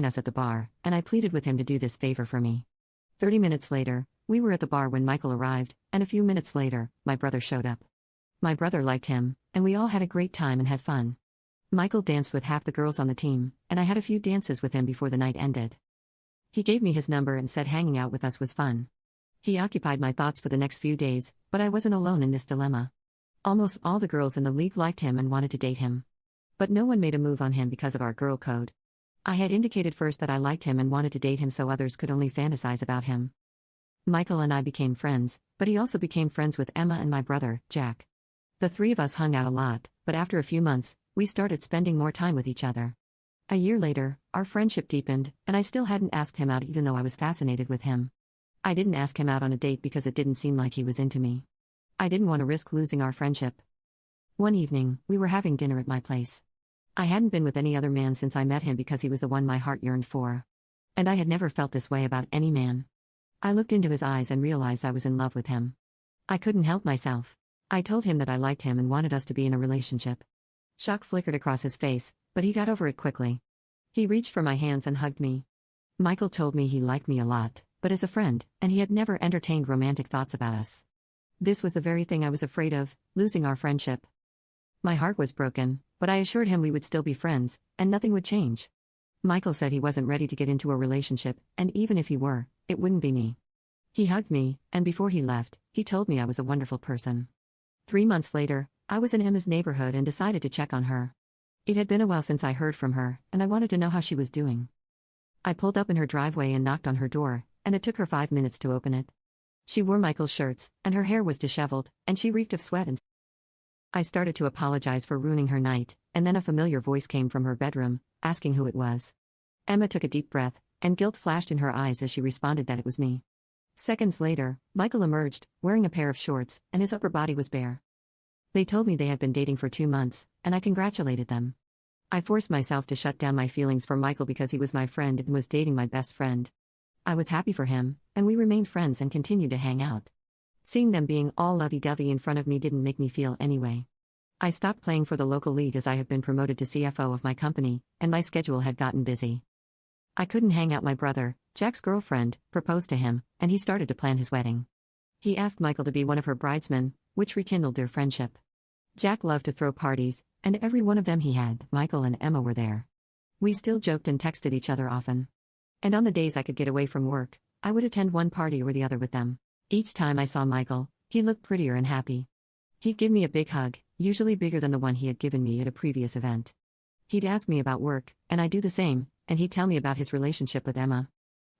us at the bar, and I pleaded with him to do this favor for me. 30 minutes later, we were at the bar when Michael arrived, and a few minutes later, my brother showed up. My brother liked him, and we all had a great time and had fun. Michael danced with half the girls on the team, and I had a few dances with him before the night ended. He gave me his number and said hanging out with us was fun. He occupied my thoughts for the next few days, but I wasn't alone in this dilemma. Almost all the girls in the league liked him and wanted to date him. But no one made a move on him because of our girl code. I had indicated first that I liked him and wanted to date him so others could only fantasize about him. Michael and I became friends, but he also became friends with Emma and my brother, Jack. The three of us hung out a lot, but after a few months, we started spending more time with each other. A year later, our friendship deepened, and I still hadn't asked him out even though I was fascinated with him. I didn't ask him out on a date because it didn't seem like he was into me. I didn't want to risk losing our friendship. One evening, we were having dinner at my place. I hadn't been with any other man since I met him because he was the one my heart yearned for. And I had never felt this way about any man. I looked into his eyes and realized I was in love with him. I couldn't help myself. I told him that I liked him and wanted us to be in a relationship. Shock flickered across his face, but he got over it quickly. He reached for my hands and hugged me. Michael told me he liked me a lot, but as a friend, and he had never entertained romantic thoughts about us. This was the very thing I was afraid of, losing our friendship. My heart was broken, but I assured him we would still be friends, and nothing would change. Michael said he wasn't ready to get into a relationship, and even if he were, it wouldn't be me. He hugged me, and before he left, he told me I was a wonderful person. 3 months later, I was in Emma's neighborhood and decided to check on her. It had been a while since I heard from her, and I wanted to know how she was doing. I pulled up in her driveway and knocked on her door, and it took her 5 minutes to open it. She wore Michael's shirts, and her hair was disheveled, and she reeked of sweat and I started to apologize for ruining her night, and then a familiar voice came from her bedroom, asking who it was. Emma took a deep breath, and guilt flashed in her eyes as she responded that it was me. Seconds later, Michael emerged, wearing a pair of shorts, and his upper body was bare. They told me they had been dating for 2 months, and I congratulated them. I forced myself to shut down my feelings for Michael because he was my friend and was dating my best friend. I was happy for him, and we remained friends and continued to hang out. Seeing them being all lovey-dovey in front of me didn't make me feel anyway. I stopped playing for the local league as I have been promoted to CFO of my company, and my schedule had gotten busy. I couldn't hang out. My brother, Jack's girlfriend, proposed to him, and he started to plan his wedding. He asked Michael to be one of her bridesmen, which rekindled their friendship. Jack loved to throw parties, and every one of them he had, Michael and Emma were there. We still joked and texted each other often. And on the days I could get away from work, I would attend one party or the other with them. Each time I saw Michael, he looked prettier and happy. He'd give me a big hug, usually bigger than the one he had given me at a previous event. He'd ask me about work, and I'd do the same, and he'd tell me about his relationship with Emma.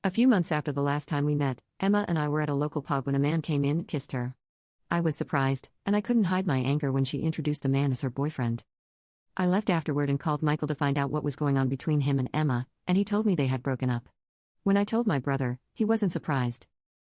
A few months after the last time we met, Emma and I were at a local pub when a man came in and kissed her. I was surprised, and I couldn't hide my anger when she introduced the man as her boyfriend. I left afterward and called Michael to find out what was going on between him and Emma, and he told me they had broken up. When I told my brother, he wasn't surprised.